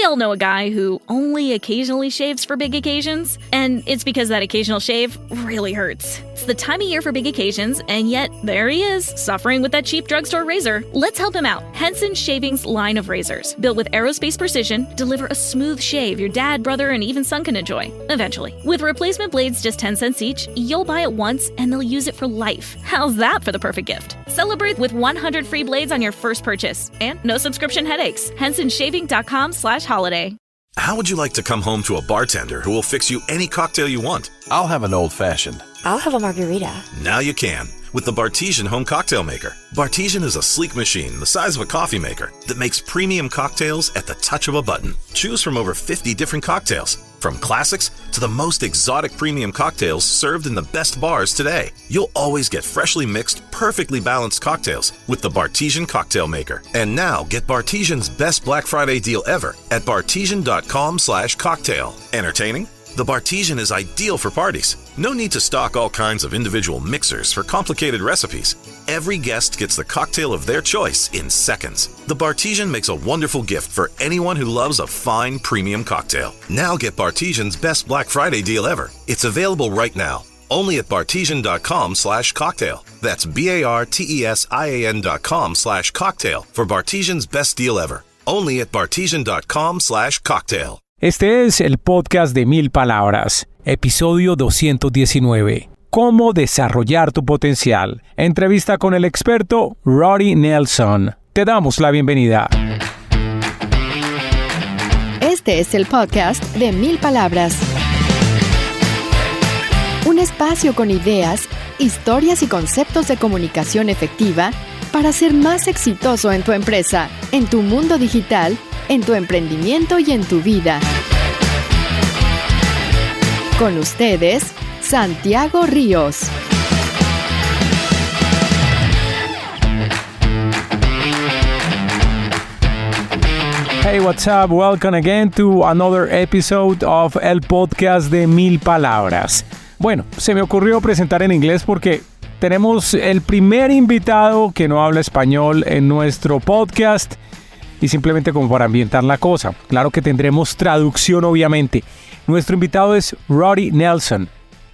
all know a guy who only occasionally shaves for big occasions, and it's because that occasional shave really hurts. It's the time of year for big occasions, and yet there he is, suffering with that cheap drugstore razor. Let's help him out. Henson Shaving's line of razors, built with aerospace precision, deliver a smooth shave your dad, brother, and even son can enjoy, eventually. With replacement blades just 10 cents each, you'll buy it once and they'll use it for life. How's that for the perfect gift? Celebrate with 100 free blades on your first purchase, and no subscription headaches. HensonShaving.com/holiday. How would you like to come home to a bartender who will fix you any cocktail you want? I'll have an old-fashioned. I'll have a margarita. Now you can with the Bartesian Home Cocktail Maker. Bartesian is a sleek machine the size of a coffee maker that makes premium cocktails at the touch of a button. Choose from over 50 different cocktails, from classics to the most exotic premium cocktails served in the best bars today. You'll always get freshly mixed, perfectly balanced cocktails with the Bartesian Cocktail Maker. And now get Bartesian's best Black Friday deal ever at bartesian.com/cocktail. Entertaining? The Bartesian is ideal for parties. No need to stock all kinds of individual mixers for complicated recipes. Every guest gets the cocktail of their choice in seconds. The Bartesian makes a wonderful gift for anyone who loves a fine premium cocktail. Now get Bartesian's best Black Friday deal ever. It's available right now, only at bartesian.com/cocktail. That's BARTESIAN.com/cocktail for Bartesian's best deal ever. Only at bartesian.com/cocktail. Este es el podcast de 1000 palabras, episodio 219. Cómo desarrollar tu potencial. Entrevista con el experto Roddie Nelson. Te damos la bienvenida. Este es el podcast de 1000 palabras. Un espacio con ideas, historias y conceptos de comunicación efectiva para ser más exitoso en tu empresa, en tu mundo digital, en tu emprendimiento y en tu vida. Con ustedes, Santiago Ríos. Hey, what's up? Welcome again to another episode of el podcast de 1000 palabras. Bueno, se me ocurrió presentar en inglés porque tenemos el primer invitado que no habla español en nuestro podcast. Y simplemente como para ambientar la cosa. Claro que tendremos traducción, obviamente. Nuestro invitado es Roddie Nelson.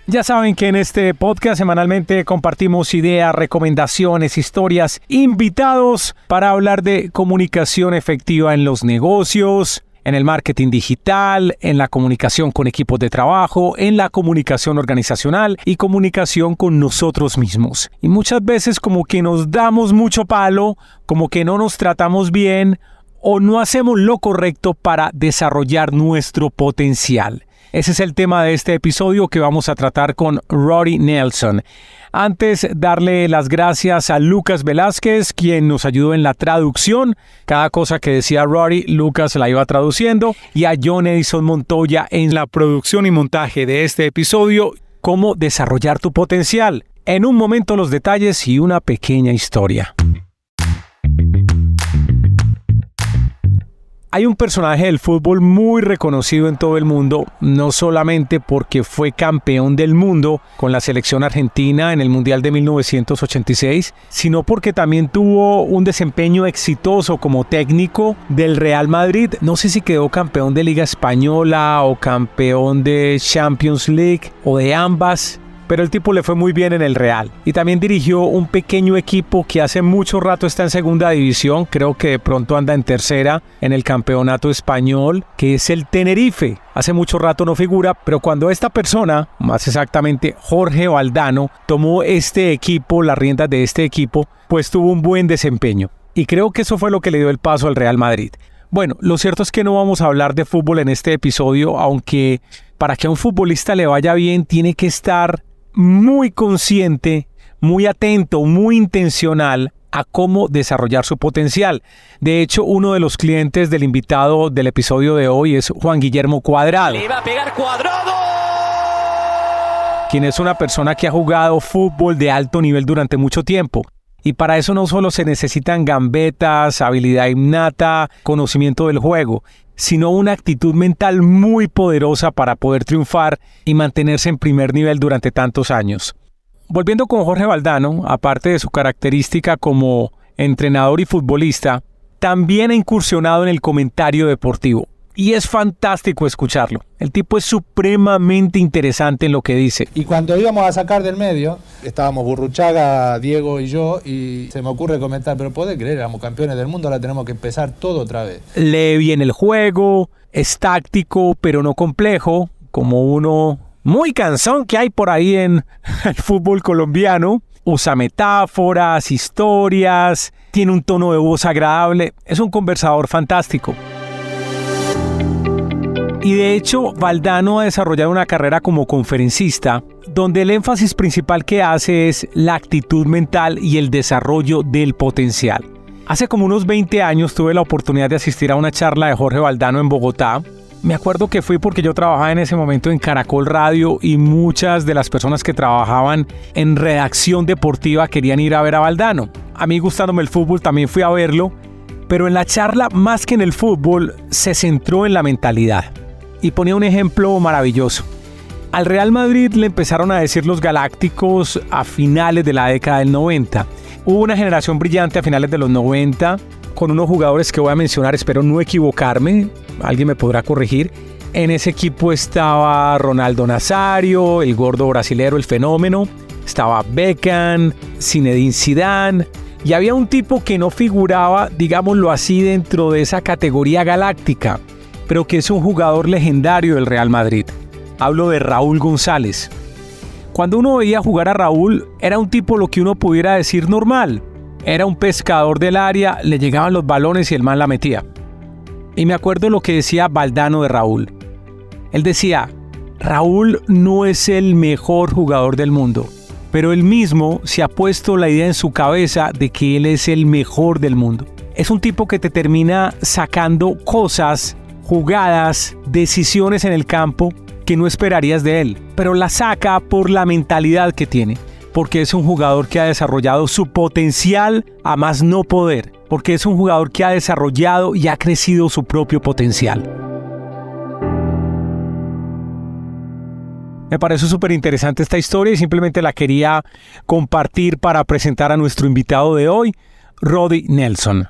Ya saben que en este podcast semanalmente compartimos ideas, recomendaciones, historias, invitados para hablar de comunicación efectiva en los negocios, en el marketing digital, en la comunicación con equipos de trabajo, en la comunicación organizacional y comunicación con nosotros mismos. Y muchas veces como que nos damos mucho palo, como que no nos tratamos bien o no hacemos lo correcto para desarrollar nuestro potencial. Ese es el tema de este episodio que vamos a tratar con Roddie Nelson. Antes, darle las gracias a Lucas Velázquez, quien nos ayudó en la traducción. Cada cosa que decía Roddie, Lucas la iba traduciendo. Y a John Edison Montoya en la producción y montaje de este episodio. Cómo desarrollar tu potencial. En un momento los detalles y una pequeña historia. Hay un personaje del fútbol muy reconocido en todo el mundo, no solamente porque fue campeón del mundo con la selección argentina en el Mundial de 1986, sino porque también tuvo un desempeño exitoso como técnico del Real Madrid. No sé si quedó campeón de Liga Española o campeón de Champions League o de ambas. Pero el tipo le fue muy bien en el Real. Y también dirigió un pequeño equipo que hace mucho rato está en segunda división. Creo que de pronto anda en tercera en el campeonato español, que es el Tenerife. Hace mucho rato no figura, pero cuando esta persona, más exactamente Jorge Valdano, tomó este equipo, las riendas de este equipo, pues tuvo un buen desempeño. Y creo que eso fue lo que le dio el paso al Real Madrid. Bueno, lo cierto es que no vamos a hablar de fútbol en este episodio, aunque para que a un futbolista le vaya bien tiene que estar muy consciente, muy atento, muy intencional a cómo desarrollar su potencial. De hecho, uno de los clientes del invitado del episodio de hoy es Juan Guillermo Cuadrado. ¡Le iba a pegar Cuadrado! Quien es una persona que ha jugado fútbol de alto nivel durante mucho tiempo. Y para eso no solo se necesitan gambetas, habilidad innata, conocimiento del juego, sino una actitud mental muy poderosa para poder triunfar y mantenerse en primer nivel durante tantos años. Volviendo con Jorge Valdano, aparte de su característica como entrenador y futbolista, también ha incursionado en el comentario deportivo. y es fantástico escucharlo. El tipo es supremamente interesante en lo que dice. Y cuando íbamos a sacar del medio, estábamos Burruchaga, Diego y yo, y se me ocurre comentar, pero podés creer, éramos campeones del mundo, ahora tenemos que empezar todo otra vez. Lee bien el juego, es táctico, pero no complejo, como uno muy cansón que hay por ahí en el fútbol colombiano. Usa metáforas, historias, tiene un tono de voz agradable, es un conversador fantástico. Y de hecho, Valdano ha desarrollado una carrera como conferencista, donde el énfasis principal que hace es la actitud mental y el desarrollo del potencial. Hace como unos 20 años tuve la oportunidad de asistir a una charla de Jorge Valdano en Bogotá. Me acuerdo que fui porque yo trabajaba en ese momento en Caracol Radio y muchas de las personas que trabajaban en redacción deportiva querían ir a ver a Valdano. A mí, gustándome el fútbol, también fui a verlo, pero en la charla, más que en el fútbol, se centró en la mentalidad. Y ponía un ejemplo maravilloso. Al Real Madrid le empezaron a decir los galácticos a finales de la década del 90. Hubo una generación brillante a finales de los 90 con unos jugadores que voy a mencionar, espero no equivocarme, alguien me podrá corregir. En ese equipo estaba Ronaldo Nazario, el gordo brasilero, el fenómeno. Estaba Beckham, Zinedine Zidane. Y había un tipo que no figuraba, digámoslo así, dentro de esa categoría galáctica, pero que es un jugador legendario del Real Madrid. Hablo de Raúl González. Cuando uno veía jugar a Raúl, era un tipo lo que uno pudiera decir normal. Era un pescador del área, le llegaban los balones y el man la metía. Y me acuerdo lo que decía Valdano de Raúl. Él decía, Raúl no es el mejor jugador del mundo, pero él mismo se ha puesto la idea en su cabeza de que él es el mejor del mundo. Es un tipo que te termina sacando cosas, jugadas, decisiones en el campo que no esperarías de él, pero la saca por la mentalidad que tiene, porque es un jugador que ha desarrollado su potencial a más no poder, porque es un jugador que ha desarrollado y ha crecido su propio potencial. Me pareció súper interesante esta historia y simplemente la quería compartir para presentar a nuestro invitado de hoy, Roddie Nelson.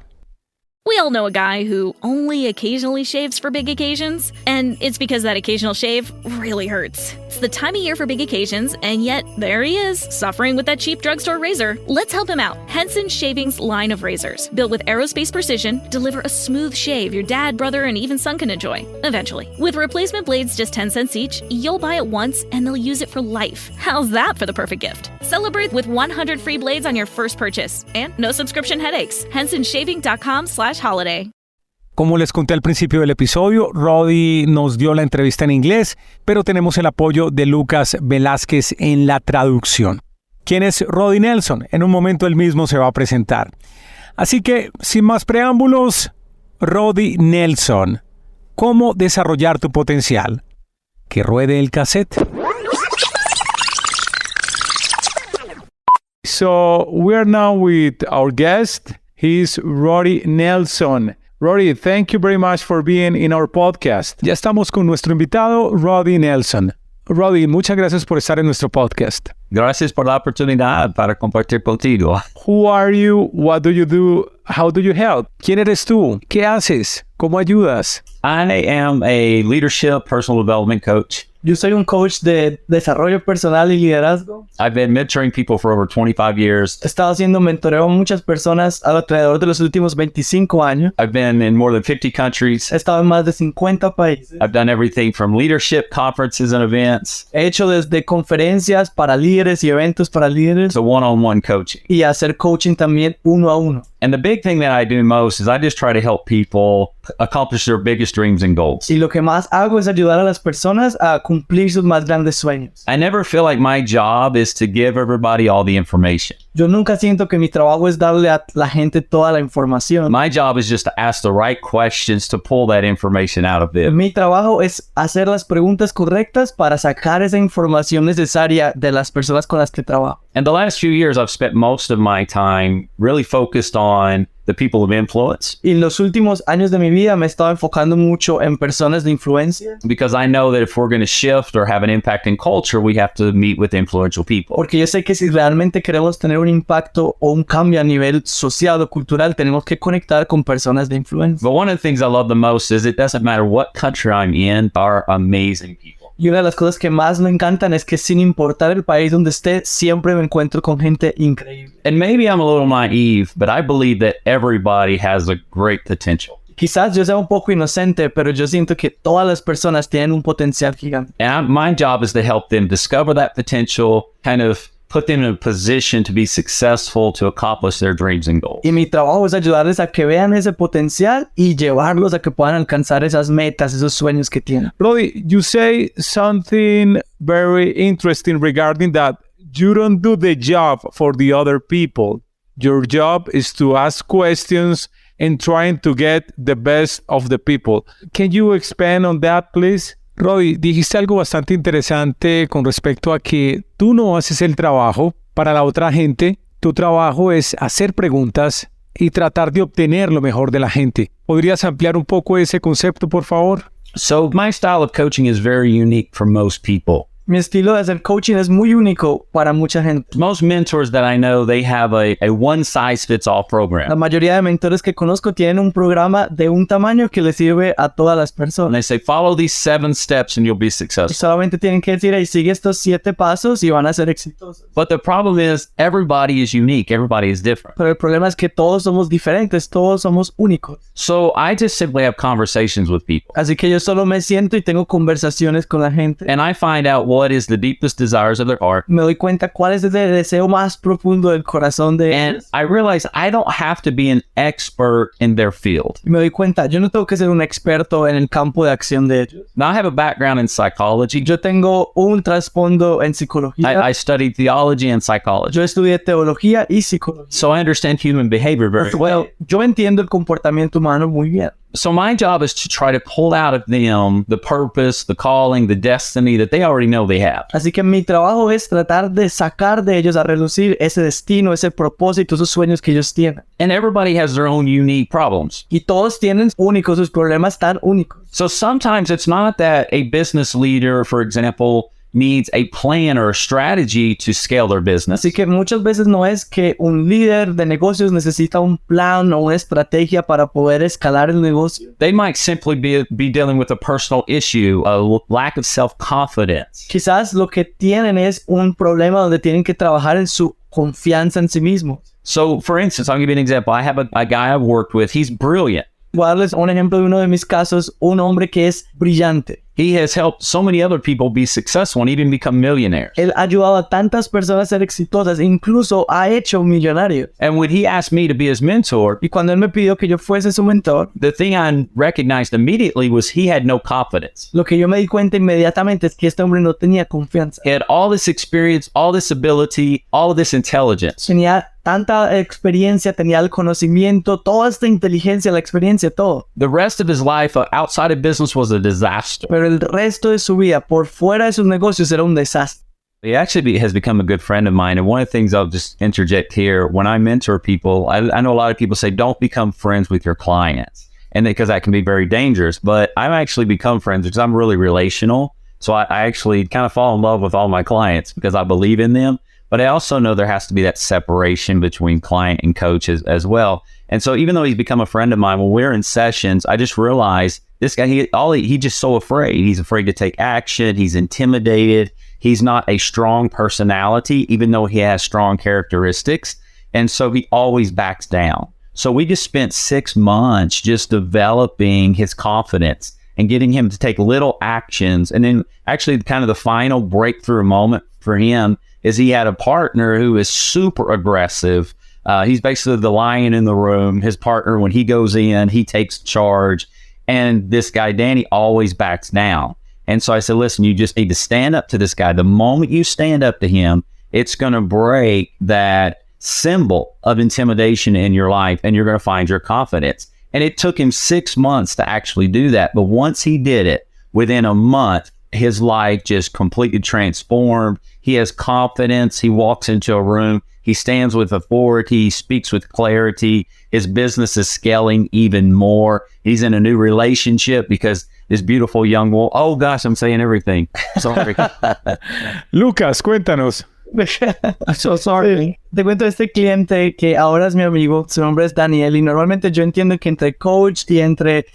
We all know a guy who only occasionally shaves for big occasions, and it's because that occasional shave really hurts. It's the time of year for big occasions, and yet there he is, suffering with that cheap drugstore razor. Let's help him out. Henson Shaving's line of razors, built with aerospace precision, deliver a smooth shave your dad, brother, and even son can enjoy, eventually. With replacement blades just 10 cents each, you'll buy it once, and they'll use it for life. How's that for the perfect gift? Celebrate with 100 free blades on your first purchase, and no subscription headaches. HensonShaving.com/holiday. Como les conté al principio del episodio, Roddie nos dio la entrevista en inglés, pero tenemos el apoyo de Lucas Velázquez en la traducción. ¿Quién es Roddie Nelson? En un momento él mismo se va a presentar. Así que, sin más preámbulos, Roddie Nelson. ¿Cómo desarrollar tu potencial? Que ruede el cassette. So, we are now with our guest. He's Roddie Nelson. Roddie, thank you very much for being in our podcast. Ya estamos con nuestro invitado, Roddie Nelson. Roddie, muchas gracias por estar en nuestro podcast. Gracias por la oportunidad para compartir contigo. Who are you? What do you do? How do you help? ¿Quién eres tú? ¿Qué haces? ¿Cómo ayudas? I am a leadership personal development coach. Yo soy un coach de desarrollo personal y liderazgo. I've been mentoring people for over 25 years. He estado haciendo mentoreo a muchas personas alrededor de los últimos 25 años. I've been in more than 50 countries. He estado en más de 50 países. I've done everything from leadership conferences and events. He hecho desde conferencias para líderes y eventos para líderes. To one-on-one coaching. Y hacer coaching también uno a uno. And the big thing that I do most is I just try to help people accomplish their biggest dreams and goals. Y lo que más hago es ayudar a las personas a cumplir sus más grandes sueños. I never feel like my job is to give everybody all the information. Yo nunca siento que mi trabajo es darle a la gente toda la información. My job is just to ask the right questions to pull that information out of them. Mi trabajo es hacer las preguntas correctas para sacar esa información necesaria de las personas con las que trabajo. And the last few years, I've spent most of my time really focused on the people of influence. Y en los últimos años de mi vida me he estado enfocando mucho en personas de influencia. Because I know that if we're going to shift or have an impact in culture, we have to meet with influential people. Porque yo sé que si realmente queremos tener un impacto o un cambio a nivel social o cultural, tenemos que conectar con personas de influencia. But one of the things I love the most is it doesn't matter what country I'm in, are amazing people. Y una de las cosas que más me encantan es que sin importar el país donde esté, siempre me encuentro con gente increíble. And maybe I'm a little naive, but I believe that everybody has a great potential. Quizás yo sea un poco inocente, pero yo siento que todas las personas tienen un potencial gigante. And my job is to help them discover that potential, kind of put them in a position to be successful, to accomplish their dreams and goals. Y mi trabajo es ayudarles a que vean ese potencial y llevarlos a que puedan alcanzar esas metas, esos sueños que tienen. Roddie, you say something very interesting regarding that you don't do the job for the other people. Your job is to ask questions and trying to get the best of the people. Can you expand on that, please? Roddie, dijiste algo bastante interesante con respecto a que tú no haces el trabajo para la otra gente. Tu trabajo es hacer preguntas y tratar de obtener lo mejor de la gente. ¿Podrías ampliar un poco ese concepto, por favor? So my style of coaching is very unique for most people. Mi estilo de hacer coaching es muy único para mucha gente. Most mentors that I know, they have a one-size-fits-all La program. mayoría de mentores que conozco tienen un programa de un tamaño que le sirve a todas las And personas. they say, follow these 7 steps and you'll be Y successful. solamente tienen que decir, ahí sigue estos 7 pasos y van a ser exitosos. But the problem is everybody is unique. Everybody is different. Pero el problema es que todos somos diferentes, todos somos únicos. So I just simply have conversations with people. Así que yo solo me siento y tengo conversaciones con la gente. And I find out what is the deepest desires of their heart. Me doy cuenta cuál es el deseo más profundo del corazón de And ellos. I realize I don't have to be an expert in their field. Y me doy cuenta, yo no tengo que ser un experto en el campo de acción de ellos. Now, I have a background in psychology. Yo tengo un trasfondo en psicología. I studied theology and psychology. Yo estudié teología y psicología. So I understand human behavior very well. Yo entiendo el comportamiento humano muy bien. So my job is to try to pull out of them the purpose, the calling, the destiny that they already know they have. Así que mi trabajo es tratar de sacar de ellos a relucir ese destino, ese propósito, esos sueños que ellos tienen. And everybody has their own unique problems. Y todos tienen únicos, sus problemas tan únicos. So sometimes it's not that a business leader, for example, needs a plan or a strategy to scale their business. Así que muchas veces no es que un líder de negocios necesita un plan o una estrategia para poder escalar el negocio. They might simply be dealing with a personal issue, a lack of self-confidence. Quizás lo que tienen es un problema donde tienen que trabajar en su confianza en sí mismos. So, for instance, I'll give you an example. I have a guy I've worked with. He's brilliant. Voy a darles un ejemplo de uno de mis casos, un hombre que es brillante. He has helped so many other people be successful and even become millionaires. Él ha ayudado a tantas personas a ser exitosas, incluso ha hecho millonarios. And when he asked me to be his mentor, Y cuando él me pidió que yo fuese su mentor, the thing I recognized immediately was he had no confidence. lo que yo me di cuenta inmediatamente es que este hombre no tenía confianza. He had all this experience, all this ability, all of this intelligence. Tenía tanta experiencia, tenía el conocimiento, toda esta inteligencia, la experiencia, todo. The rest of his life outside of business was a disaster. Pero el resto de su vida, por fuera de sus negocios, era un desastre. He actually has become a good friend of mine. And one of the things I'll just interject here, when I mentor people, I know a lot of people say, don't become friends with your clients. And because that can be very dangerous. But I've actually become friends because I'm really relational. So I actually kind of fall in love with all my clients because I believe in them. But I also know there has to be that separation between client and coach as well. And so even though he's become a friend of mine, when we're in sessions, I just realized this guy, he's just so afraid. He's afraid to take action. He's intimidated. He's not a strong personality, even though he has strong characteristics. And so he always backs down. So we just spent 6 months just developing his confidence and getting him to take little actions. And then actually kind of the final breakthrough moment for him is he had a partner who is super aggressive. He's basically the lion in the room. His partner, when he goes in, he takes charge. And this guy, Danny, always backs down. And so I said, listen, you just need to stand up to this guy. The moment you stand up to him, it's going to break that symbol of intimidation in your life, and you're going to find your confidence. And it took him 6 months to actually do that. But once he did it, within a month, his life just completely transformed. He has confidence. He walks into a room. He stands with authority. He speaks with clarity. His business is scaling even more. He's in a new relationship because this beautiful young woman. Oh gosh, I'm saying everything. Sorry. Lucas, cuéntanos. So sorry. Te cuento de este cliente que ahora es mi amigo, su nombre es Daniel, y normalmente yo entiendo que entre coach y entre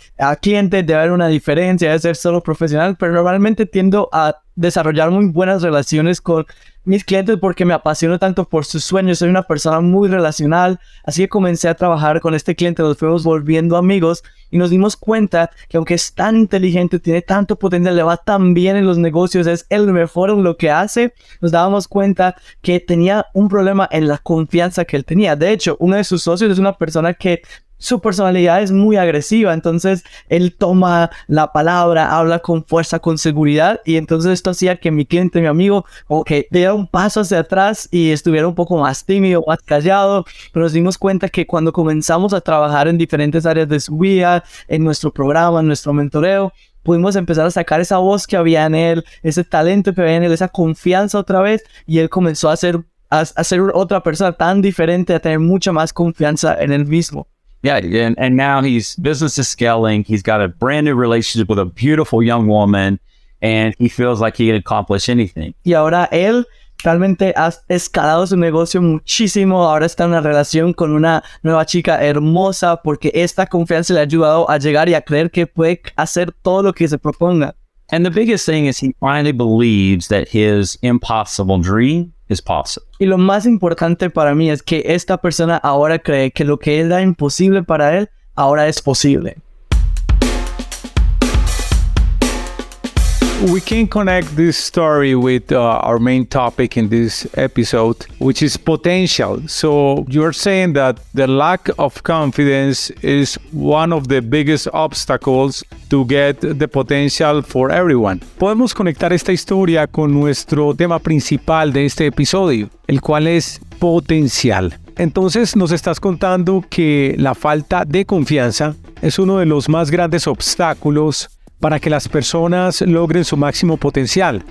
cliente debe haber una diferencia, debe ser solo profesional, pero normalmente tiendo a desarrollar muy buenas relaciones con mis clientes porque me apasiono tanto por sus sueños. Soy una persona muy relacional, así que comencé a trabajar con este cliente, nos fuimos volviendo amigos y nos dimos cuenta que aunque es tan inteligente, tiene tanto potencial, le va tan bien en los negocios, es el mejor en lo que hace, nos dábamos cuenta que tenía un problema en la confianza que él tenía. De hecho, uno de sus socios es una persona que su personalidad es muy agresiva, entonces él toma la palabra, habla con fuerza, con seguridad, y entonces esto hacía que mi cliente, mi amigo, como que diera un paso hacia atrás y estuviera un poco más tímido, más callado. Pero nos dimos cuenta que cuando comenzamos a trabajar en diferentes áreas de su vida, en nuestro programa, en nuestro mentoreo, pudimos empezar a sacar esa voz que había en él, ese talento que había en él, esa confianza otra vez, y él comenzó a ser otra persona tan diferente, a tener mucha más confianza en él mismo. Yeah, and now his business is scaling. He's got a brand new relationship with a beautiful young woman, and he feels like he can accomplish anything. Y ahora él realmente ha escalado su negocio muchísimo. Ahora está en una relación con una nueva chica hermosa porque esta confianza le ha ayudado a llegar y a creer que puede hacer todo lo que se proponga. And the biggest thing is he finally believes that his impossible dream is possible. Y lo más importante para mí es que esta persona ahora cree que lo que era imposible para él, ahora es posible. We can connect this story with our main topic in this episode, which is potential. So you're saying that the lack of confidence is one of the biggest obstacles to get the potential for everyone. Podemos conectar esta historia con nuestro tema principal de este episodio, el cual es potencial. Entonces nos estás contando que la falta de confianza es uno de los más grandes obstáculos para que las personas logren su máximo potencial.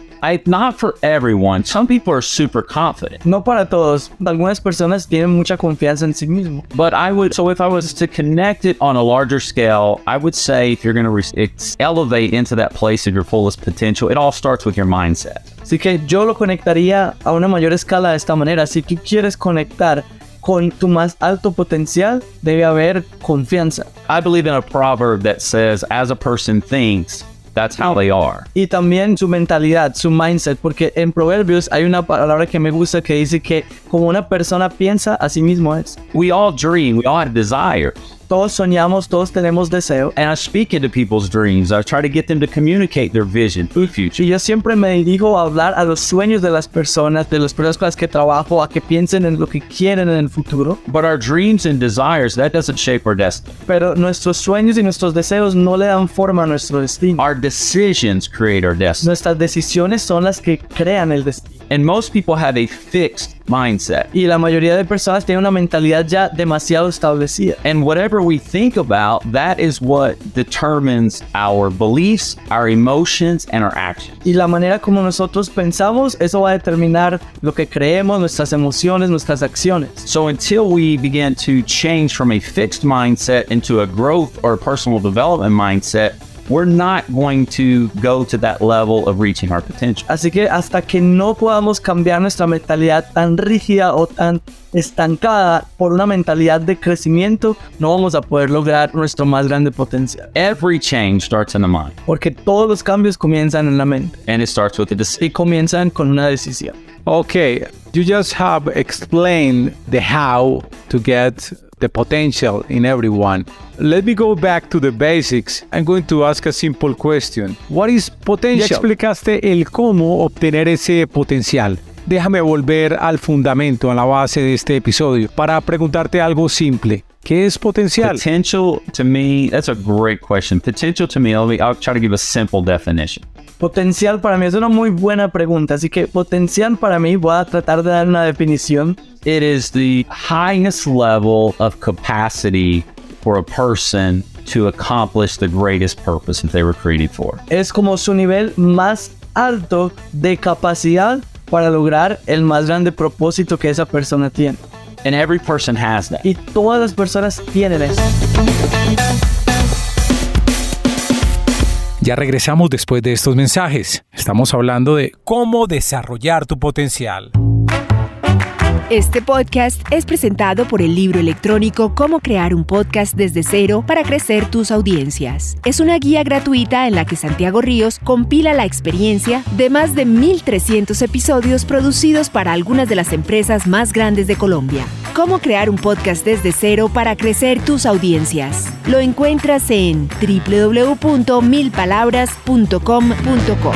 Not for everyone. Some people are super confident. No para todos. Algunas personas tienen mucha confianza en sí mismos. But so if I was to connect it on a larger scale, I would say if you're going to elevate into that place of your fullest potential, it all starts with your mindset. Así que yo lo conectaría a una mayor escala de esta manera. Si tú quieres conectar con tu más alto potencial, debe haber confianza. I believe in a proverb that says, as a person thinks, that's how they are. Y también su mentalidad, su mindset, porque en Proverbios hay una palabra que me gusta que dice que como una persona piensa, así mismo es. We all dream, we all have desires. Todos soñamos, todos tenemos deseo. And I speak into people's dreams. I try to get them to communicate their vision, food future. Y yo siempre me dirijo a hablar a los sueños de las personas con las que trabajo, a que piensen en lo que quieren en el futuro. But our dreams and desires, that doesn't shape our destiny. Pero nuestros sueños y nuestros deseos no le dan forma a nuestro destino. Our decisions create our destiny. Nuestras decisiones son las que crean el destino. And most people have a fixed mindset. Y la mayoría de personas tienen una mentalidad ya demasiado establecida. And whatever we think about, that is what determines our beliefs, our emotions, and our actions. Y la manera como nosotros pensamos, eso va a determinar lo que creemos, nuestras emociones, nuestras acciones. So until we begin to change from a fixed mindset into a growth or personal development mindset, we're not going to go to that level of reaching our potential. Así que hasta que no podamos cambiar nuestra mentalidad tan rígida o tan estancada por una mentalidad de crecimiento, no vamos a poder lograr nuestro más grande potencial. Every change starts in the mind. Porque todos los cambios comienzan en la mente. And it starts with a decision. Y comienzan con una decisión. Okay, you just have explained the how to get the potential in everyone. Let me go back to the basics. I'm going to ask a simple question. What is potential? Ya explicaste el cómo obtener ese potencial. Déjame volver al fundamento, a la base de este episodio, para preguntarte algo simple. ¿Qué es potencial? Potential, to me, that's a great question. Potential, to me, I'll try to give a simple definition. Potencial para mí es una muy buena pregunta, así que potencial para mí, voy a tratar de dar una definición. It is the highest level of capacity for a person to accomplish the greatest purpose that they were created for. Es como su nivel más alto de capacidad para lograr el más grande propósito que esa persona tiene. And every person has that. Y todas las personas tienen eso. Ya regresamos después de estos mensajes. Estamos hablando de cómo desarrollar tu potencial. Este podcast es presentado por el libro electrónico Cómo crear un podcast desde cero para crecer tus audiencias. Es una guía gratuita en la que Santiago Ríos compila la experiencia de más de 1,300 episodios producidos para algunas de las empresas más grandes de Colombia. Cómo crear un podcast desde cero para crecer tus audiencias. Lo encuentras en www.milpalabras.com.co.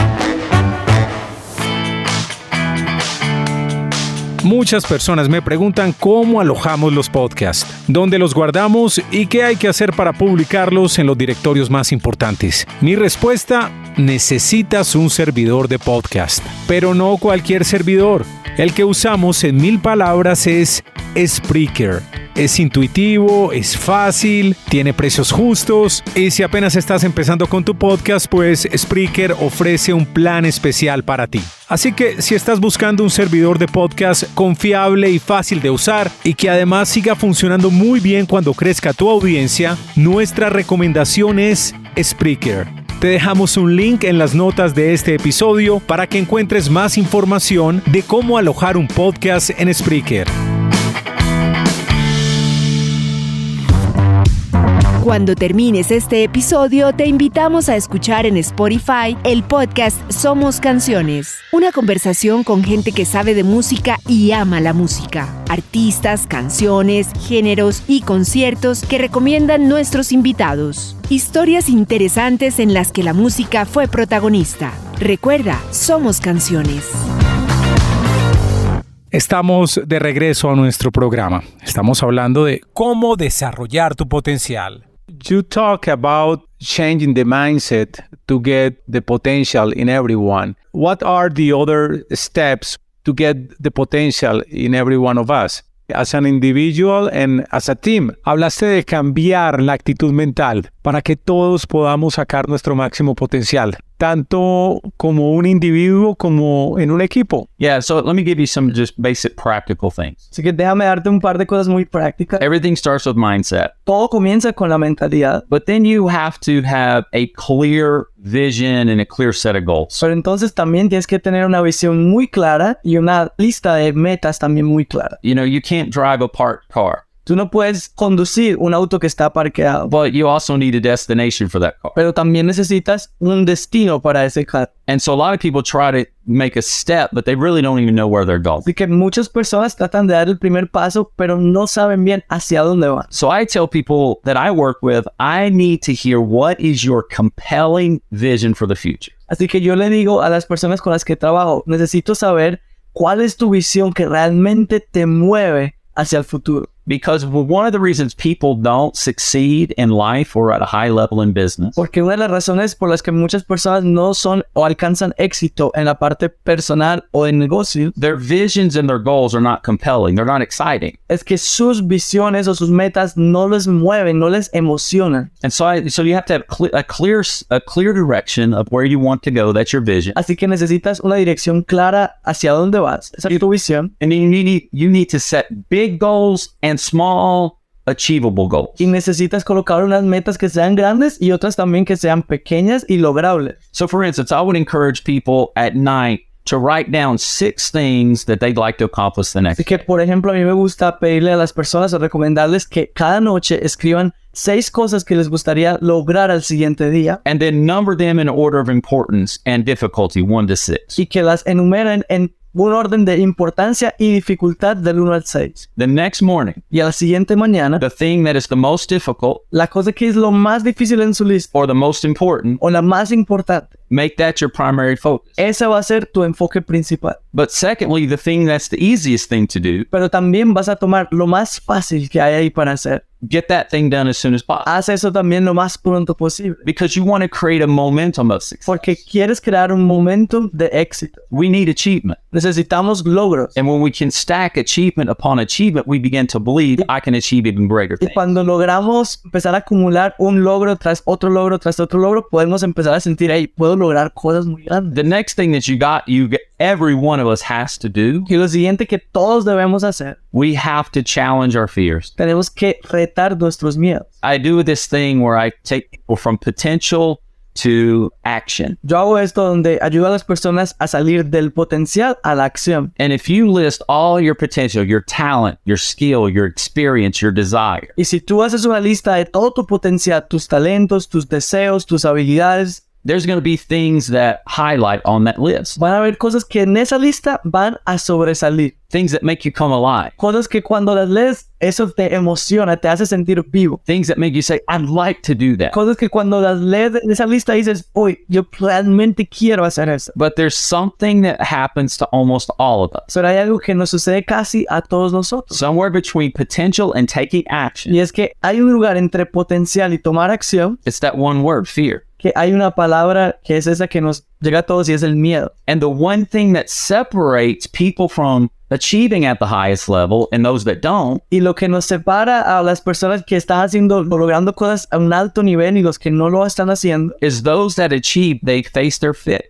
Muchas personas me preguntan cómo alojamos los podcasts, dónde los guardamos y qué hay que hacer para publicarlos en los directorios más importantes. Mi respuesta: necesitas un servidor de podcast, pero no cualquier servidor. El que usamos en 1000 palabras es Spreaker. Es intuitivo, es fácil, tiene precios justos y si apenas estás empezando con tu podcast, pues Spreaker ofrece un plan especial para ti. Así que si estás buscando un servidor de podcast confiable y fácil de usar y que además siga funcionando muy bien cuando crezca tu audiencia, nuestra recomendación es Spreaker. Te dejamos un link en las notas de este episodio para que encuentres más información de cómo alojar un podcast en Spreaker. Cuando termines este episodio, te invitamos a escuchar en Spotify el podcast Somos Canciones, una conversación con gente que sabe de música y ama la música, artistas, canciones, géneros y conciertos que recomiendan nuestros invitados, historias interesantes en las que la música fue protagonista. Recuerda, Somos Canciones. Estamos de regreso a nuestro programa. Estamos hablando de cómo desarrollar tu potencial. You talk about changing the mindset to get the potential in everyone. What are the other steps to get the potential in every one of us? As an individual and as a team. Hablaste de cambiar la actitud mental para que todos podamos sacar nuestro máximo potencial, tanto como un individuo como en un equipo. Yeah, so let me give you some just basic practical things. Así que déjame darte un par de cosas muy prácticas. Everything starts with mindset. Todo comienza con la mentalidad. But then you have to have a clear vision and a clear set of goals. Pero entonces también tienes que tener una visión muy clara y una lista de metas también muy clara. You know, you can't drive a parked car. Tú no puedes conducir un auto que está parqueado. But you also need a destination for that car. Pero también necesitas un destino para ese carro. And so a lot of people try to make a step, but they really don't even know where they're going. Así que muchas personas tratan de dar el primer paso, pero no saben bien hacia dónde van. So I tell people that I work with, I need to hear what is your compelling vision for the future. Así que yo le digo a las personas con las que trabajo, necesito saber cuál es tu visión que realmente te mueve hacia el futuro. Because one of the reasons people don't succeed in life or at a high level in business. Porque una de las razones por las que muchas personas no son o alcanzan éxito en la parte personal o de negocio, Their visions and their goals are not compelling. They're not exciting. es que sus visiones o sus metas no les mueven, no les emocionan. And so you have to have a clear direction of where you want to go. That's your vision. Así que necesitas una dirección clara hacia dónde vas. Esa es tu visión. And then you need to set big goals and small achievable goals. Y necesitas colocar unas metas que sean grandes y otras también que sean pequeñas y logrables. So for instance, I would encourage people at night to write down 6 things that they'd like to accomplish the next Así que, por ejemplo, a mí me gusta pedirle a las personas o recomendarles que cada noche escriban 6 cosas que les gustaría lograr al siguiente día and then number them in order of importance and difficulty, 1 to 6. y que las enumeren en un orden de importancia y dificultad del 1 al 6. The next morning, Y a la siguiente mañana, the thing that is the most difficult la cosa que es lo más difícil en su lista or the most important, o la más importante, make that your primary focus. esa va a ser tu enfoque principal. But secondly, the thing that's the easiest thing to do, Pero también vas a tomar lo más fácil que hay ahí para hacer. get that thing done as soon as possible. Haz eso también lo más pronto posible. Because you want to create a momentum of success. Porque quieres crear un momentum de éxito. We need achievement. Necesitamos logros. And when we can stack achievement upon achievement, we begin to believe I can achieve even greater Y things. cuando logramos empezar a acumular un logro tras otro logro, podemos empezar a sentir, hey, puedo lograr cosas muy grandes. The next thing that you every one of us has to do, Y lo siguiente que todos debemos hacer, we have to challenge our fears. tenemos que retar nuestros miedos. I do this thing where I take people from potential to action. Yo hago esto donde ayudo a las personas a salir del potencial a la acción. And if you list all your potential, your talent, your skill, your experience, your desire, Y si tú haces una lista de todo tu potencial, tus talentos, tus deseos, tus habilidades, there's going to be things that highlight on that list. van a haber cosas que en esa lista van a sobresalir. Things that make you come alive. Cosas que cuando las lees, eso te emociona, te hace sentir vivo. Things that make you say, I'd like to do that. Cosas que cuando las lees en esa lista dices, uy, yo realmente quiero hacer eso. But there's something that happens to almost all of us. Pero hay algo que nos sucede casi a todos nosotros. Somewhere between potential and taking action. Y es que hay un lugar entre potencial y tomar acción, It's that one word, fear. que hay una palabra que es esa que nos llega a todos y es el miedo. And the one thing that separates people from achieving at the highest level and those that don't Y lo que nos separa a las personas que están haciendo o logrando cosas a un alto nivel y los que no lo están haciendo, is those that achieve, they face their fear.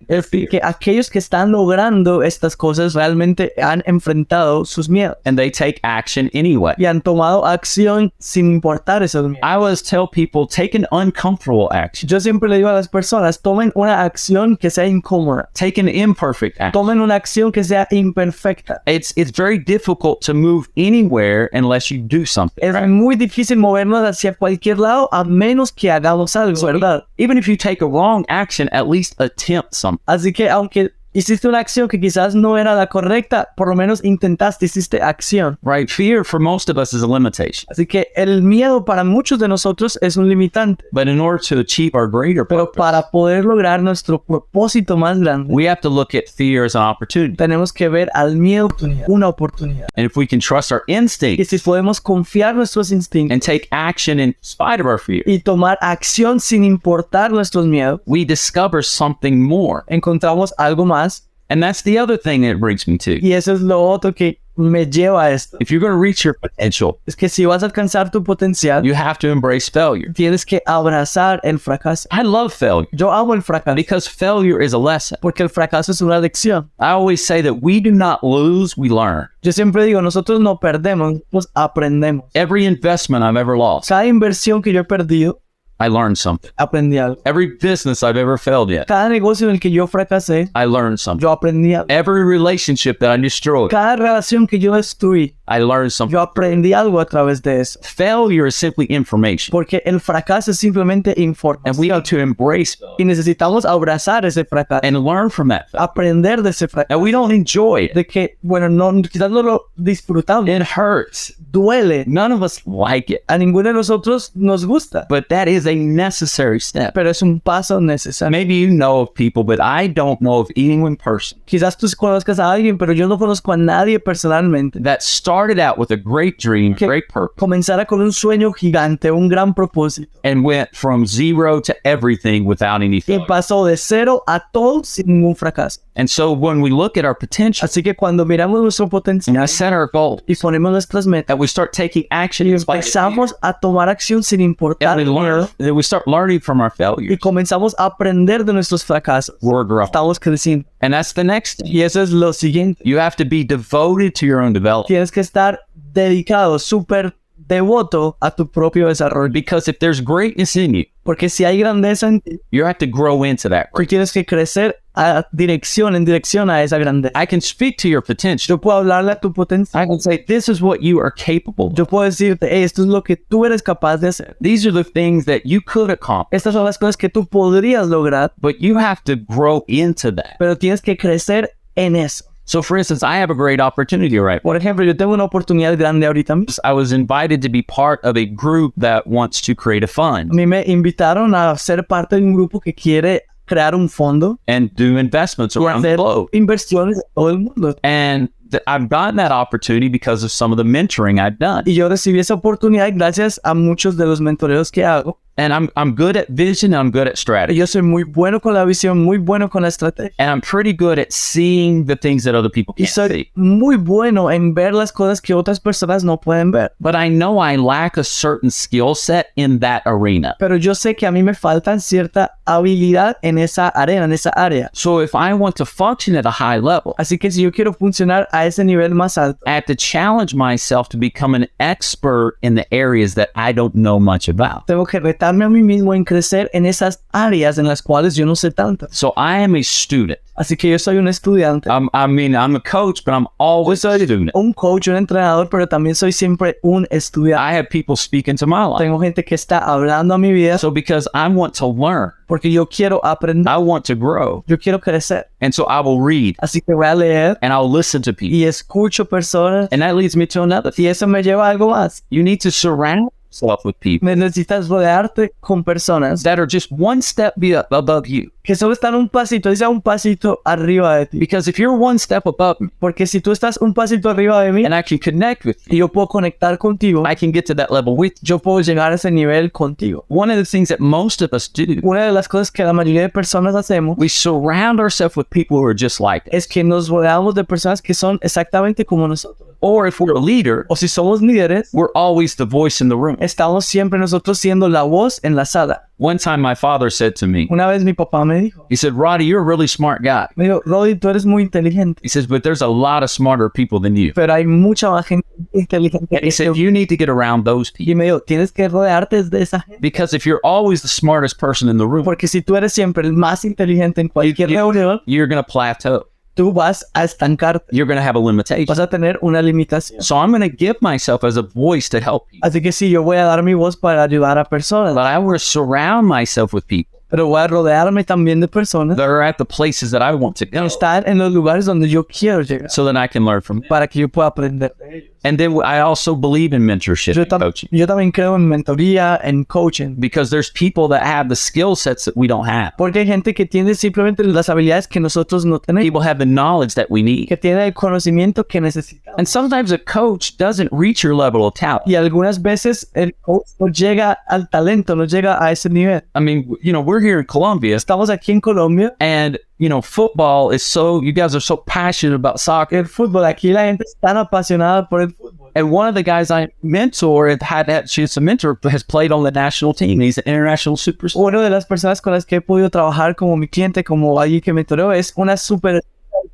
que aquellos que están logrando estas cosas realmente han enfrentado sus miedos And they take action anyway. y han tomado acción sin importar esos miedos. I always tell people, take an uncomfortable action. Yo siempre le digo a las personas, tomen una acción que sea incómoda, Take an imperfect action. tomen una acción que sea imperfecta. It's very difficult to move anywhere unless you do something. Es muy difícil movernos hacia cualquier lado a menos que hagamos algo, ¿verdad? Even if you take a wrong action, at least attempt something. Así que aunque hiciste una acción que quizás no era la correcta, por lo menos intentaste, hiciste acción. Right? Fear for most of us is a limitation. Así que el miedo para muchos de nosotros es un limitante. But in order to achieve our greater Pero purpose, para poder lograr nuestro propósito más grande, we have to look at fear as an opportunity. tenemos que ver al miedo una oportunidad. And if we can trust our Y instincts si podemos confiar nuestros instintos and take action in spite of our fear, y tomar acción sin importar nuestros miedos, we discover something more. encontramos algo más. And that's the other thing that it brings me to. Y eso es lo otro que me lleva a esto. If you're going to reach your potential, Es que si vas a alcanzar tu potencial, you have to embrace failure. tienes que abrazar el fracaso. I love failure Yo amo el fracaso because failure is a lesson. porque el fracaso es una lección. I always say that we do not lose, we learn. Yo siempre digo, nosotros no perdemos, nosotros aprendemos. Every investment I've ever lost, Cada inversión que yo he perdido, I learned something. aprendí algo. Every business I've ever failed in, Cada negocio en el que yo fracasé, I learned something. yo aprendí algo. Every relationship that I destroyed, Cada relación que yo destruí, I learned something. yo aprendí algo a través de eso. Failure is simply information. Porque el fracaso es simplemente And we información. have to embrace failure Y necesitamos abrazar ese fracaso, and learn from that failure. aprender de ese fracaso. And we don't enjoy it. De que, bueno, no, quizás no lo disfrutamos. It hurts. Duele. None of us like it. A ninguno de nosotros nos gusta. But that is a necessary step. Pero es un paso necesario. Maybe you know of people, but I don't know of anyone person Quizás tú conozcas a alguien, pero yo no conozco a nadie personalmente. that started out with a great dream, Que great purpose, comenzara con un sueño gigante, un gran propósito. and went from zero to everything without any Y failure. pasó de cero a todo sin ningún fracaso. And so when we look at our potential Así que cuando miramos nuestro and potencial I set our goals, y ponemos nuestras metas, that we start taking action in spite of fear, empezamos a tomar acción sin importar and we learn, that we start learning from our y failures, comenzamos a aprender de nuestros fracasos. we're growing. Estamos creciendo. And that's the next step. Y eso es lo siguiente. You have to be devoted to your own development. Tienes que estar dedicado, súper devoto a tu propio desarrollo. Because if there's greatness in you, Porque si hay grandeza en ti, you have to grow into that. tú tienes que crecer en dirección a esa grandeza. I can speak to your potential. Yo puedo hablarle a tu potencial. I can say, this is what you are capable of. Yo puedo decirte, hey, esto es lo que tú eres capaz de hacer. These are the things that you could accomplish, Estas son las cosas que tú podrías lograr, but you have to grow into that. pero tienes que crecer en eso. So, for instance, I have a great opportunity right now. Por ejemplo, yo tengo una oportunidad grande ahorita mismo. I was invited to be part of a group that wants to create a A fund mí me invitaron a ser parte de un grupo que quiere crear un fondo and do investments y around the hacer globe. inversiones en todo el mundo. And I've gotten that opportunity because of some of the mentoring I've done. Y yo recibí esa oportunidad gracias a muchos de los mentoreos que hago. And I'm good at vision, I'm good at strategy. Yo soy muy bueno con la visión, muy bueno con la estrategia. And I'm pretty good at seeing the things that other people Y can't soy see. muy bueno en ver las cosas que otras personas no pueden ver. But I know I lack a certain skill set in that arena. Pero yo sé que a mí me faltan cierta habilidad en esa arena, en esa área. So if I want to function at a high level, Así que si yo quiero funcionar a ese nivel más alto, I have to challenge myself to become an expert in the areas that I don't know much about. tengo que retarme a mí mismo en crecer en esas áreas en las cuales yo no sé tanto. So I am a student. Así que yo soy un estudiante. I'm a coach, but I'm always a student. Un coach, un entrenador, pero también soy siempre un estudiante. I have people speak into my life. Tengo gente que está hablando a mi vida So because I want to learn, porque yo quiero aprender, I want to grow. yo quiero crecer. And so I will read Así que voy a leer and I'll listen to people. y escucho personas And that leads me to another thing. y eso me lleva a algo más. You need to surround yourself with people Necesitas rodearte con personas that are just one step above you. que solo están un pasito, dice un pasito arriba de ti. Because if you're one step above me Porque si tú estás un pasito arriba de mí and I can connect with you, y yo puedo conectar contigo, I can get to that level with you. yo puedo llegar a ese nivel contigo. One of the things that most of us do, Una de las cosas que la mayoría de personas hacemos we surround ourselves with people who are just like us. es que nos rodeamos de personas que son exactamente como nosotros. Or if we're a leader, O si somos líderes, we're always the voice in the room. estamos siempre nosotros siendo la voz en la sala. One time my father said to me, Una vez mi papá me dijo, he said, Roddie, you're a really smart guy. me dijo, Roddie, tú eres muy inteligente, He says, but there's a lot of smarter people than you. pero hay mucha más gente inteligente And he que said, yo. you need to get around those people. Y me dijo, tienes que rodearte de esa gente. Because if you're always the smartest person in the room, Porque si tú eres siempre el más inteligente en cualquier reunión, you're going to plateau. tú vas a estancarte. You're going to have a limitation. Vas a tener una limitación. So I'm going to give myself as a voice to help you. Así que sí, yo voy a dar mi voz para ayudar a personas, But I will surround myself with people pero voy a rodearme también de personas that are at the places that I want to que go están en los lugares donde yo quiero llegar so that I can learn from them. para que yo pueda aprender de ellos. And then I also believe in mentorship and coaching Yo también creo en mentoría, en coaching. because there's people that have the skill sets that we don't have. Porque hay gente que tiene simplemente las habilidades que nosotros no tenemos, People have the knowledge that we need. que tiene el conocimiento que necesitamos. And sometimes a coach doesn't reach your level of talent. Y algunas veces el coach no llega al talento, no llega a ese nivel. I mean, we're here in Colombia Estamos aquí en Colombia. and, football is you guys are so passionate about soccer. El fútbol, aquí la gente es tan apasionada por el fútbol. And one of the guys I mentor, she's a mentor, has played on the national team. He's an international superstar. Una de las personas con las que he podido trabajar como mi cliente, como alguien que me mentoreó, es una super del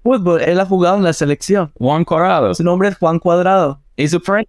fútbol. Él ha jugado en la selección. Juan Cuadrado. Su nombre es Juan Cuadrado. He's a friend.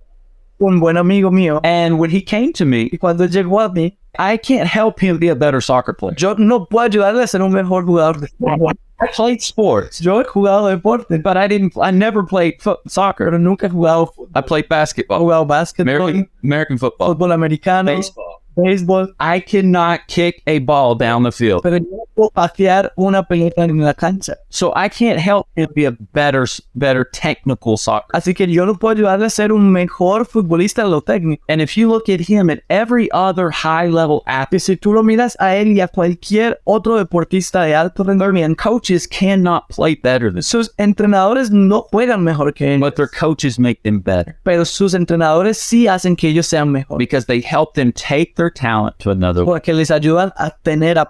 Un buen amigo mío. And when he came to me, Y cuando llegó a mí, I can't help him be a better soccer player. yo no puedo ayudarle a ser un mejor jugador de fútbol. I played sports, Yo he jugado deporte, but I never played soccer. pero nunca he jugado fútbol. I played He basketball, jugado básquetbol, American football, fútbol americano, baseball. béisbol, I cannot kick a ball down the field. pero yo no puedo patear una pelota en la cancha. So I can't help him be a better technical soccer. Así que yo no puedo ayudarle a ser un mejor futbolista en lo técnico. And if you look at him and every other high-level Y athlete, si tú lo miras a él y a cualquier otro deportista de alto rendimiento, coaches cannot play better than sus entrenadores no juegan mejor que ellos, but their coaches make them better pero sus entrenadores sí hacen que ellos sean mejores, because they help them take their talent to another level. porque les ayudan a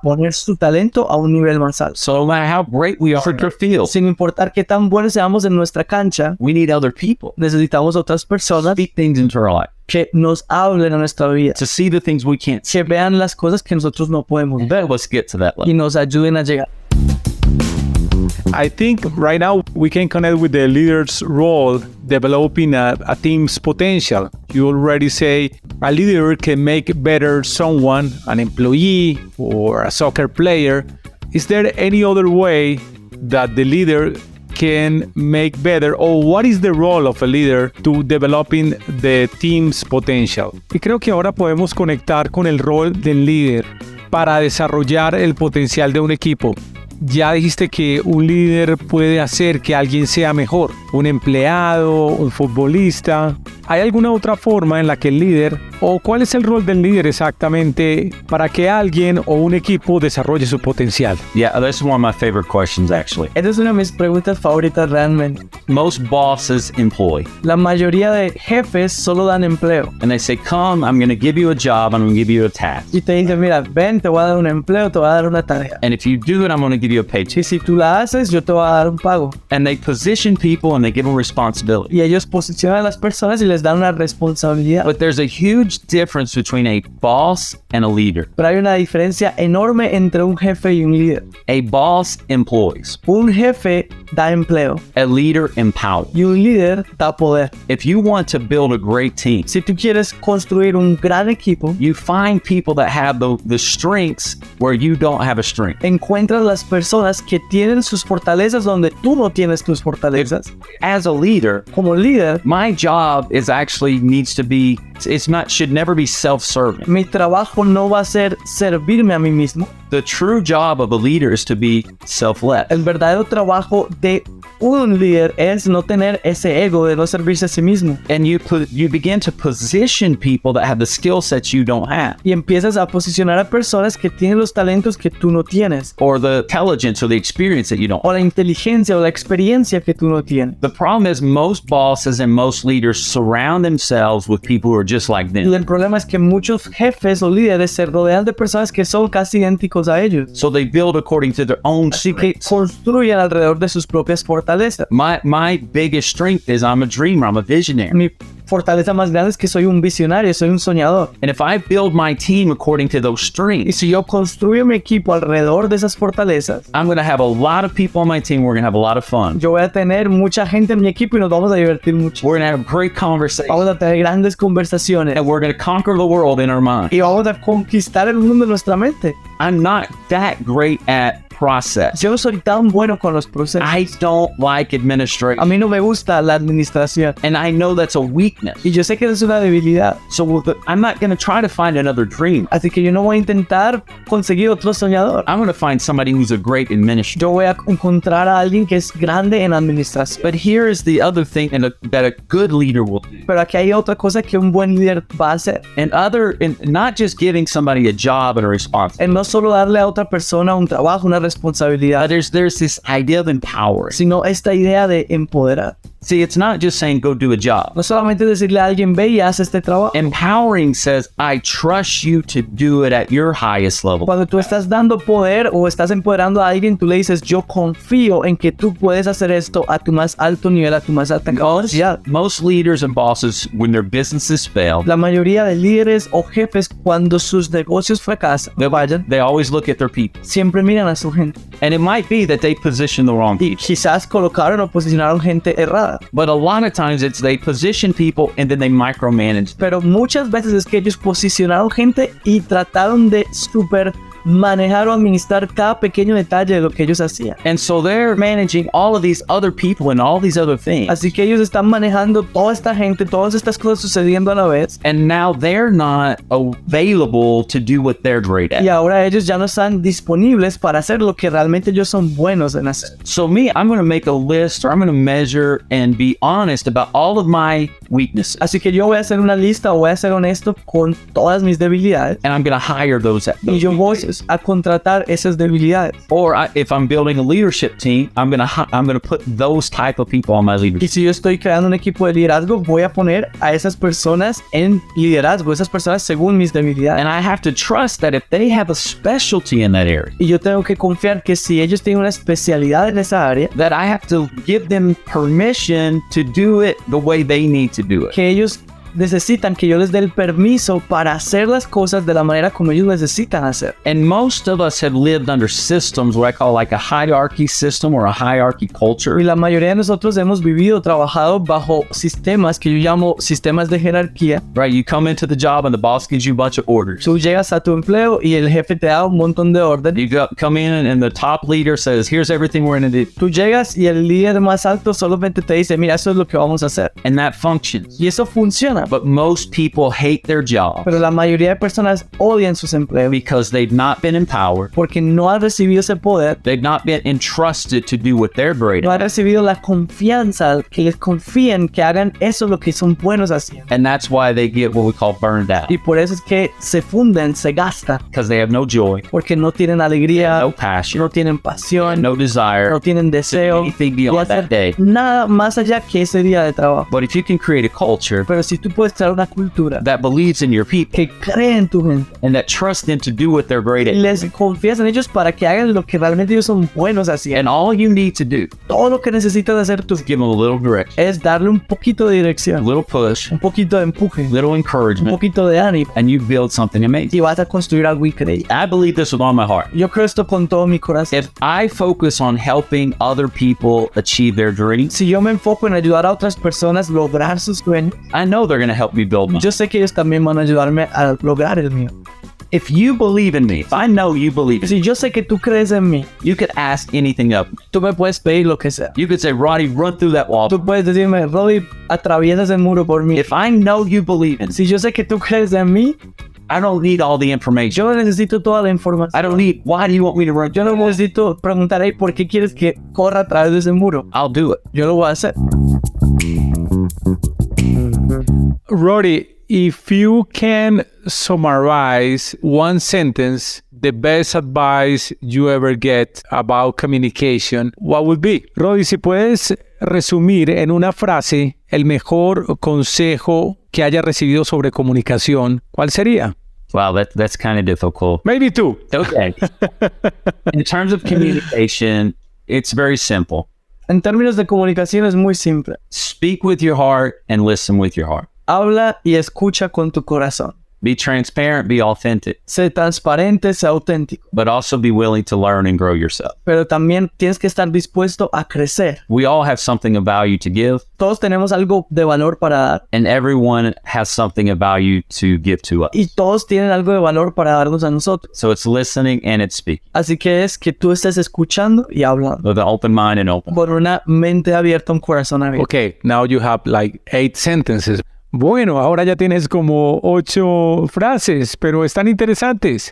poner su talento a un nivel más alto. So no matter how great we are in the field, Sin importar qué tan buenos seamos en nuestra cancha, we need other people necesitamos otras personas speak things into our life que nos hablen a nuestra vida, to see the things we can't see. que vean las cosas que nosotros no podemos ver Let's get to that y level. nos ayuden a llegar. I think right now we can connect with the leader's role, developing a team's potential. You already say a leader can make better someone, an employee or a soccer player. Is there any other way that the leader can make better, or what is the role of a leader to developing the team's potential? Y creo que ahora podemos conectar con el rol del líder para desarrollar el potencial de un equipo. Ya dijiste que un líder puede hacer que alguien sea mejor, un empleado, un futbolista. ¿hay alguna otra forma en la que el líder, o cuál es el rol del líder exactamente para que alguien o un equipo desarrolle su potencial? Yeah, that's one of my favorite questions, actually. Esa es una de mis preguntas favoritas realmente. Most bosses employ. La mayoría de jefes solo dan empleo. And they say, come, I'm going to give you a job, I'm going to give you a task. Y te dicen, mira, ven, te voy a dar un empleo, te voy a dar una tarea. And if you do it, I'm going to give you a paycheck. Y si tú la haces, yo te voy a dar un pago. And they position people and they give them responsibility. Y ellos posicionan a las personas y les dan una responsabilidad. But there's a huge difference between a boss and a leader. Pero hay una diferencia enorme entre un jefe y un líder. A boss employs. Un jefe da empleo. A leader empowers. Y un líder da poder. If you want to build a great team, Si tú quieres construir un gran equipo, you find people that have the strengths where you don't have a strength. encuentras las personas que tienen sus fortalezas donde tú no tienes tus fortalezas. As a leader, Como líder, my job is actually needs to be, should never be self-serving. mi trabajo no va a ser servirme a mí mismo. The true job of a leader is to be self-led. El verdadero trabajo de un líder es no tener ese ego de no servirse a sí mismo. And you begin to position people that have the skill sets you don't have, Y empiezas a posicionar a personas que tienen los talentos que tú no tienes. or the intelligence or the experience that you don't. O la inteligencia o la experiencia que tú no tienes. The problem is most bosses and most leaders surround themselves with people who are just like Y them. el problema es que muchos jefes o líderes se rodean de personas que son casi idénticos a ellos. So they build according to their own Así que strengths. construyen alrededor de sus propias fortalezas. My biggest strength is I'm a dreamer, I'm a visionary. Mi fortaleza más grande es que soy un visionario, soy un soñador. And if I build my team according to those Y strengths, si yo construyo mi equipo alrededor de esas fortalezas, I'm going to have a lot of people on my team. We're going to have a lot of fun. yo voy a tener mucha gente en mi equipo y nos vamos a divertir mucho. We're going to have great conversations. Vamos a tener grandes conversaciones. And we're going to conquer the world in our mind. Y vamos a conquistar el mundo en nuestra mente. I'm not that great at process. Yo no soy tan bueno con los procesos. I don't like A administration. mí no me gusta la administración. And I know that's a weakness. Y yo sé que es una debilidad. So I'm not going to try to find another dream. Así que yo no voy a intentar conseguir otro soñador. I'm going to find somebody who's a great administrator. Yo voy a encontrar a alguien que es grande en administración. But here is the other thing that a good leader will do. Pero aquí hay otra cosa que un buen líder va a hacer. And not just giving somebody a job and a responsibility. En no solo darle a otra persona un trabajo, una responsabilidad, There's this idea of empowering. sino esta idea de empoderar. See, it's not just saying go do a job. No solamente decirle a alguien, ve y haz este trabajo. Empowering says, I trust you to do it at your highest level. Cuando tú estás dando poder o estás empoderando a alguien, tú le dices, yo confío en que tú puedes hacer esto a tu más alto nivel, a tu más alta capacidad. Most leaders and bosses, when their businesses fail, La mayoría de líderes o jefes, cuando sus negocios fracasan, they always look at their people. siempre miran a su gente. And it might be that they position the wrong Y people. quizás colocaron o posicionaron gente errada. But a lot of times it's they position people and then they micromanage. Pero muchas veces es que ellos posicionaron gente y trataron de manejar o administrar cada pequeño detalle de lo que ellos hacían. And so they're managing all of these other people and all these other things. Así que ellos están manejando toda esta gente, todas estas cosas sucediendo a la vez. And now they're not available to do what they're great Y at. ahora ellos ya no están disponibles para hacer lo que realmente ellos son buenos en hacer. So I'm going to make a list, or I'm going to measure and be honest about all of my weaknesses. Así que yo voy a hacer una lista o voy a ser honesto con todas mis debilidades. And I'm going to hire those Y yo voy a contratar esas debilidades. Or if I'm building a leadership team, I'm going to put those type of people on my Y leadership. si yo estoy creando un equipo de liderazgo, voy a poner a esas personas en liderazgo, esas personas según mis debilidades. And I have to trust that if they have a specialty in that area, Y yo tengo que confiar que si ellos tienen una especialidad en esa área, that I have to give them permission to do it the way they need to do it. que ellos necesitan que yo les dé el permiso para hacer las cosas de la manera como ellos necesitan hacer. And most of us have lived under systems what I call like a hierarchy system or a hierarchy culture. Y la mayoría de nosotros hemos vivido, trabajado bajo sistemas que yo llamo sistemas de jerarquía. Right? You come into the job and the boss gives you a bunch of orders. Tú llegas a tu empleo y el jefe te da un montón de órdenes. Come in and the top leader says, here's everything we're going to do. Tú llegas y el líder más alto solamente te dice, mira, eso es lo que vamos a hacer. And that functions. Y eso funciona. persona. But most people hate their job Pero la mayoría de personas odian sus empleos because they've not been empowered. porque no han recibido ese poder, They've not been entrusted to do what they're great no at. han recibido la confianza, que les confíen que hagan eso lo que son buenos haciendo. And that's why they get what we call burned out. Y por eso es que se funden, se gastan, Because they have no joy, porque no tienen alegría, no passion, no tienen pasión, no desire, no tienen deseo anything de beyond that hacer day. nada más allá que ese día de trabajo. But if you can create a culture Pero si tú puedes crear una cultura that believes in your people que cree en tu gente and that trusts them to do what they're great y at, les confías en ellos para que hagan lo que realmente ellos son buenos haciendo, and all you need to do todo lo que necesitas hacer tú is give them a little direction, es darle un poquito de a dirección, little push, un poquito de empuje, little un encouragement, poquito de ánimo, and you build something amazing. y vas a construir algo increíble. I believe this with all my heart. Yo creo esto con todo mi corazón. If I focus on helping other people achieve their dreams, Si yo me enfoco en ayudar a otras personas a lograr sus sueños, I know they're going to help me build mine. yo sé que ellos también van a ayudarme a lograr el mío. If you believe in me, if I know you believe in me, Si yo sé que tú crees en mí, you could ask anything of me. tú me puedes pedir lo que sea. You could say, Roddie, run through that wall. Tú puedes decirme, Roddie, atraviesas el muro por mí. If I know you believe in me, Si yo sé que tú crees en mí, I don't need all the information. yo no necesito toda la información. I don't need, why do you want me to run? Yo no necesito preguntar, "Hey, ¿por qué quieres que corra a través de ese muro?" I'll do it. Yo lo voy a hacer. Roddie, if you can summarize one sentence, the best advice you ever get about communication, what would be? Roddie, si puedes resumir en una frase el mejor consejo que haya recibido sobre comunicación, ¿cuál sería? Wow, that's kind of difficult. Maybe two. Okay. In terms of communication, it's very simple. En términos de comunicación es muy simple. Speak with your heart and listen with your heart. Habla y escucha con tu corazón. Be transparent, be authentic, Sé transparente, sé auténtico. but also be willing to learn and grow yourself. Pero también tienes que estar dispuesto a crecer. We all have something of value to give, Todos tenemos algo de valor para dar. and everyone has something of value to give to us. Y todos tienen algo de valor para darnos a nosotros. So it's listening and it's speaking Así que es que tú estés escuchando y hablando. with an open mind and open. Con una mente abierta, un corazón abierto. Okay, now you have like 8 sentences. Bueno, ahora ya tienes como 8 frases, pero están interesantes.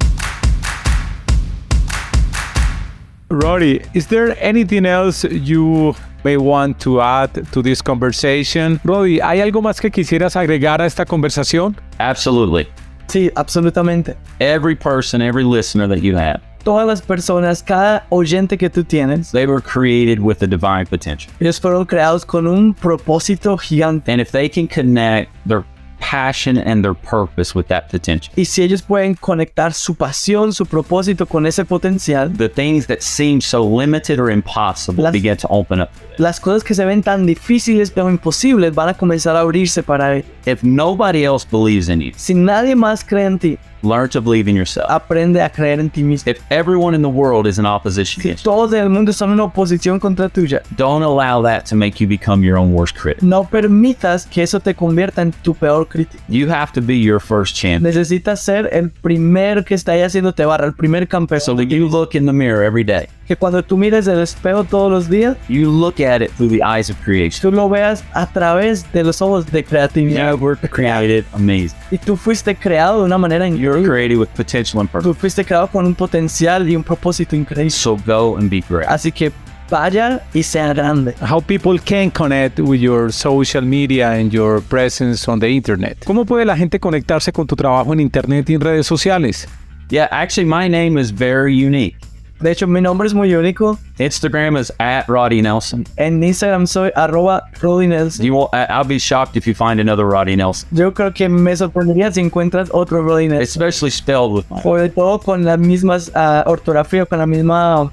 Roddie, is there anything else you may want to add to this conversation? Roddie, ¿hay algo más que quisieras agregar a esta conversación? Absolutely. Sí, absolutamente. Every person, every listener that you have, Todas las personas, cada oyente que tú tienes, they were created with a divine potential. ellos fueron creados con un propósito gigante. And if they can connect their passion and their purpose with that potential, Y si ellos pueden conectar su pasión, su propósito con ese potencial, the things that seem so limited or impossible Las- begin to open up. las cosas que se ven tan difíciles pero imposibles van a comenzar a abrirse para él. If nobody else believes in you, Si nadie más cree en ti, learn to believe in yourself. aprende a creer en ti mismo. If everyone in the world is in opposition Si against you, todos en el mundo están en oposición contra tuya, don't allow that to make you become your own worst critic. no permitas que eso te convierta en tu peor crítico. You have to be your first champion. Necesitas ser el primero que está ahí haciéndote barra, el primer campeón. So that you look in the mirror every day, Que cuando tú mires el espejo todos los días, you look at it through the eyes of creation. tú lo veas a través de los ojos de creatividad. Yeah, we're created amazing. Y tú fuiste creado de una manera You're increíble. created with potential and purpose. Tú fuiste creado con un potencial y un propósito increíble. So go and be great. Así que vaya y sea grande. How people can connect with your social media and your presence on the internet. ¿Cómo puede la gente conectarse con tu trabajo en internet y en redes sociales? Yeah, actually, my name is very unique. De hecho, mi nombre es muy único. Instagram is @Roddie Nelson. En Instagram soy @Roddie Nelson. I'll be shocked if you find another Roddie Nelson, Yo creo que me sorprendería si encuentras otro Roddie Nelson. especially spelled with mine. Sobre todo con las mismas ortografía, con la misma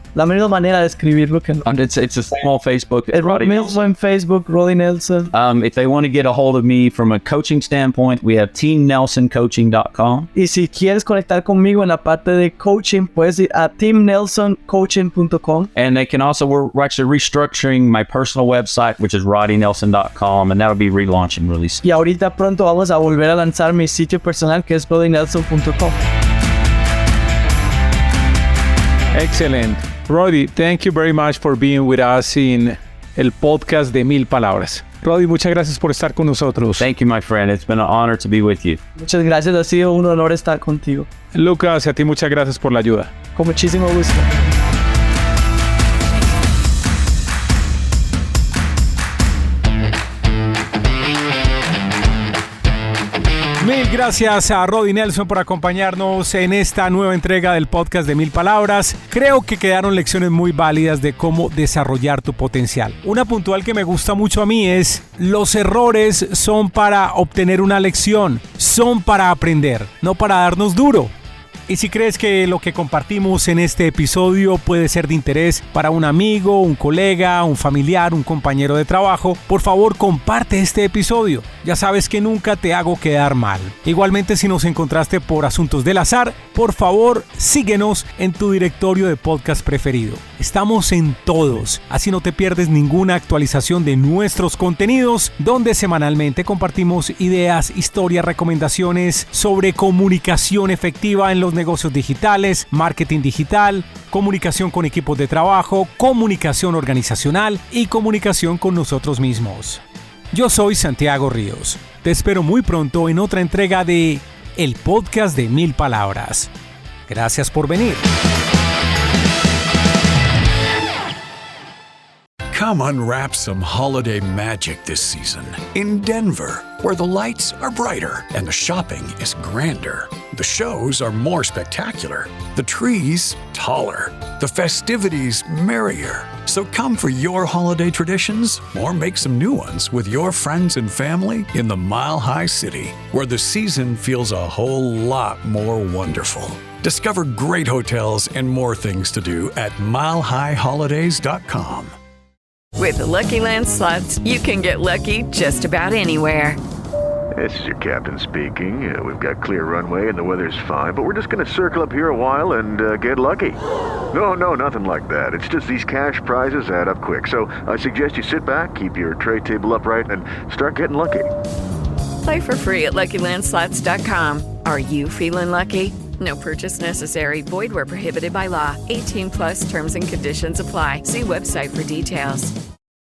manera de escribirlo. Que It's a small Facebook. el Roddie mismo Nelson. en Facebook, Roddie Nelson. If they want to get a hold of me from a coaching standpoint, we have teamnelsoncoaching.com. Y si quieres conectar conmigo en la parte de coaching, puedes ir a teamnelsoncoaching.com. And they can also, we're actually restructuring my personal website, which is roddienelson.com, and that'll be relaunching really soon. Y ahorita pronto vamos a volver a lanzar mi sitio personal que es roddienelson.com. Excellent. Roddie, thank you very much for being with us in el podcast de 1000 palabras. Roddie, muchas gracias por estar con nosotros. Thank you, my friend. It's been an honor to be with you. Muchas gracias, ha sido un honor estar contigo. Lucas, a ti muchas gracias por la ayuda. Con muchísimo gusto. Mil gracias a Roddie Nelson por acompañarnos en esta nueva entrega del podcast de 1000 palabras. Creo que quedaron lecciones muy válidas de cómo desarrollar tu potencial. Una puntual que me gusta mucho a mí es: los errores son para obtener una lección, son para aprender, no para darnos duro. Y si crees que lo que compartimos en este episodio puede ser de interés para un amigo, un colega, un familiar, un compañero de trabajo, por favor comparte este episodio. Ya sabes que nunca te hago quedar mal. Igualmente, si nos encontraste por asuntos del azar, por favor síguenos en tu directorio de podcast preferido. Estamos en todos, así no te pierdes ninguna actualización de nuestros contenidos, donde semanalmente compartimos ideas, historias, recomendaciones sobre comunicación efectiva en los negocios digitales, marketing digital, comunicación con equipos de trabajo, comunicación organizacional y comunicación con nosotros mismos. Yo soy Santiago Ríos. Te espero muy pronto en otra entrega de El Podcast de 1000 Palabras. Gracias por venir. Come unwrap some holiday magic this season in Denver, where the lights are brighter and the shopping is grander. The shows are more spectacular, the trees taller, the festivities merrier. So come for your holiday traditions or make some new ones with your friends and family in the Mile High City, where the season feels a whole lot more wonderful. Discover great hotels and more things to do at milehighholidays.com. With the Lucky Land Slots, you can get lucky just about anywhere. This is your captain speaking. We've got clear runway and the weather's fine, but we're just going to circle up here a while and get lucky. No, nothing like that. It's just these cash prizes add up quick. So I suggest you sit back, keep your tray table upright, and start getting lucky. Play for free at LuckyLandSlots.com. Are you feeling lucky? No purchase necessary. Void where prohibited by law. 18+ terms and conditions apply. See website for details.